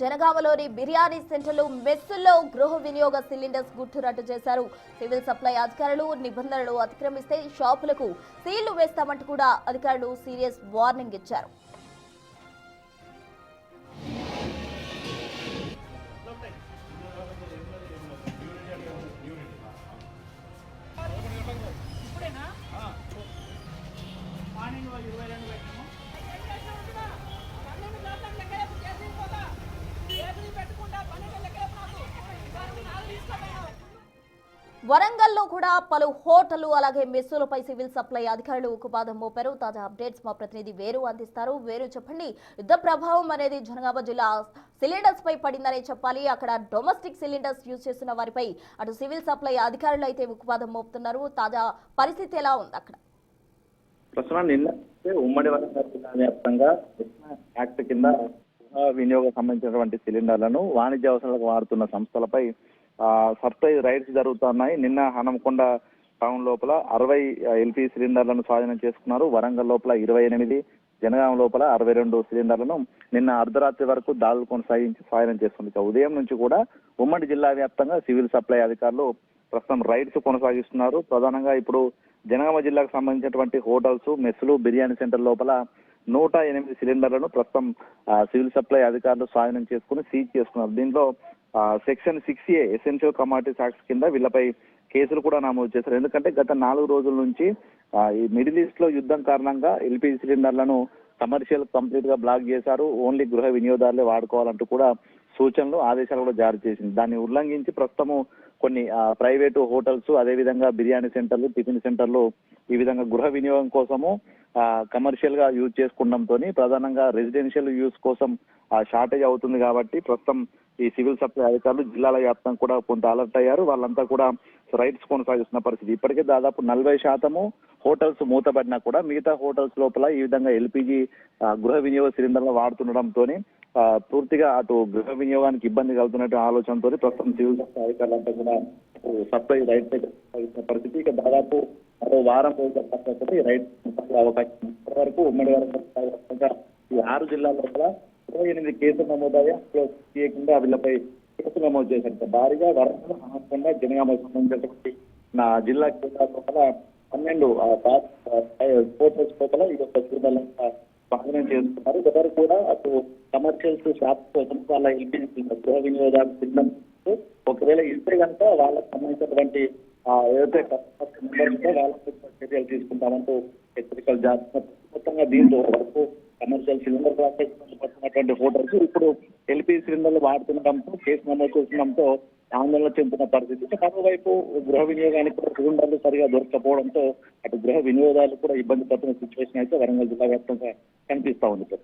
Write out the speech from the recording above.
జనగామలోని బిర్యానీ సెంటర్లు మెస్సుల్లో గృహ వినియోగ సిలిండర్స్ గుట్టు రట్టు చేశారు. సివిల్ సప్లై అధికారులు నిబంధనలు అతిక్రమిస్తే షాపులకు సీళ్లు వేస్తామంటూ కూడా అధికారులు సీరియస్ వార్నింగ్ ఇచ్చారు. వరంగల్లో కూడా పలు హోటళ్లు అలాగే మెస్సులపై సివిల్ సప్లై అధికారులు ఉక్కుపాదం మోపారు. తాజా అప్డేట్స్ మా ప్రతినిధి వేరు అందిస్తారు. వేరు చెప్పండి, యుద్ధ ప్రభావం అనేది జనగామ జిల్లా సిలిండర్స్ పై పడిందనే చెప్పాలి. అక్కడ డొమెస్టిక్ సిలిండర్స్ యూజ్ చేస్తున్న వారిపై అటు సివిల్ సప్లై అధికారులు అయితే ఉక్కుపాదం మోపుతున్నారు. తాజా పరిస్థితి ఎలా ఉంది అక్కడ? నిన్న ఉమ్మడి వరంగల్ జిల్లా వ్యాప్తంగా యాక్ట్ కింద వినియోగం సంబంధించినటువంటి సిలిండర్లను వాణిజ్య అవసరాలకు వాడుతున్న సంస్థలపై సప్లై రైడ్స్ జరుగుతున్నాయి. నిన్న హనంకొండ టౌన్ లోపల 60 ఎల్పీ సిలిండర్లను స్వాధీనం చేసుకున్నారు. వరంగల్ లోపల 28, జనగాం లోపల 62 సిలిండర్లను నిన్న అర్ధరాత్రి వరకు దాడులు కొనసాగించి స్వాధీనం చేసుకుంది. ఉదయం నుంచి కూడా ఉమ్మడి జిల్లా వ్యాప్తంగా సివిల్ సప్లై అధికారులు ప్రస్తుతం రైడ్స్ కొనసాగిస్తున్నారు. ప్రధానంగా ఇప్పుడు జనగామ జిల్లాకు సంబంధించినటువంటి హోటల్స్, మెస్సులు, బిర్యానీ సెంటర్ లోపల 108 సిలిండర్లను ప్రస్తుతం సివిల్ సప్లై అధికారులు స్వాధీనం చేసుకుని సీజ్ చేసుకున్నారు. దీంట్లో section 6A essential commodities acts కింద వీళ్ళపై కేసులు కూడా నమోదు చేశారు. ఎందుకంటే గత 4 రోజుల నుంచి ఈ మిడిల్ ఈస్ట్ లో యుద్ధం కారణంగా ఎల్పీజీ సిలిండర్లను కమర్షియల్ కంప్లీట్ గా బ్లాక్ చేశారు. ఓన్లీ గృహ వినియోగదారులే వాడుకోవాలంటూ కూడా సూచనలు, ఆదేశాలు కూడా జారీ చేసింది. దాన్ని ఉల్లంఘించి ప్రస్తుతము కొన్ని ప్రైవేటు హోటల్స్, అదేవిధంగా బిర్యానీ సెంటర్లు, టిఫిన్ సెంటర్లు ఈ విధంగా గృహ వినియోగం కోసము కమర్షియల్ గా యూజ్ చేసుకోవడంతో ప్రధానంగా రెసిడెన్షియల్ యూజ్ కోసం షార్టేజ్ అవుతుంది. కాబట్టి ప్రస్తుతం ఈ సివిల్ సప్లై అధికారులు జిల్లాల వ్యాప్తంగా కూడా కొంత అలర్ట్ అయ్యారు. వాళ్ళంతా కూడా రైడ్స్ కొనసాగిస్తున్న పరిస్థితి. ఇప్పటికే దాదాపు 40% హోటల్స్ మూతబడినా కూడా మిగతా హోటల్స్ లోపల ఈ విధంగా ఎల్పీజీ గృహ వినియోగ సిలిండర్లు వాడుతుండడంతో పూర్తిగా అటు గృహ వినియోగానికి ఇబ్బంది కలుగుతున్నట్టు ఆలోచనతో ప్రస్తుతం సివిల్ సప్లై అధికారులంతా కూడా సప్లై రైడ్ పరిస్థితి. ఇక దాదాపు మరో వారం రోజుల రైడ్ అవకాశం. ఇప్పటి వరకు ఉమ్మడి వరంగల్ ఈ 6 జిల్లాల లోపల 28 కేసులు నమోదయ్యాయి. కింద వీళ్ళపై కేసులు నమోదు చేశారు. భారీగా వరంగల్, హనంకొండ, జనగామకు సంబంధించినటువంటి నా జిల్లా కేంద్రాల లోపల 12 హోటల్స్ లోపల ఈ యొక్క సిలిండర్లను స్వాధీనం చేసుకున్నారు. ఎవరు కూడా అటు కమర్షియల్స్ షాప్ కోసం వాళ్ళ ఎల్పీజీ గృహ వినియోగదారు సిలిండర్ ఒకవేళ ఇస్తే కనుక వాళ్ళకి సంబంధించినటువంటి ఏదైతే వాళ్ళకి చర్యలు తీసుకుంటామంటూ హెచ్చరికలు జారీ. మొత్తంగా దీంతో వరకు కమర్షియల్ సిలిండర్ పడుతున్నటువంటి హోటల్స్ ఇప్పుడు ఎల్పీజీ సిలిండర్లు వాడుతుండడంతో, కేసు నమోదు చేస్తుండడంతో ఆందోళన చెందుతున్న పరిస్థితి. మరోవైపు గృహ వినియోగానికి కూడా సిలిండర్లు సరిగా దొరకపోవడంతో అటు గృహ వినియోగదారులు కూడా ఇబ్బంది పడుతున్న సిచ్యువేషన్ అయితే వరంగల్ జిల్లా వ్యాప్తంగా కనిపిస్తా ఉంది.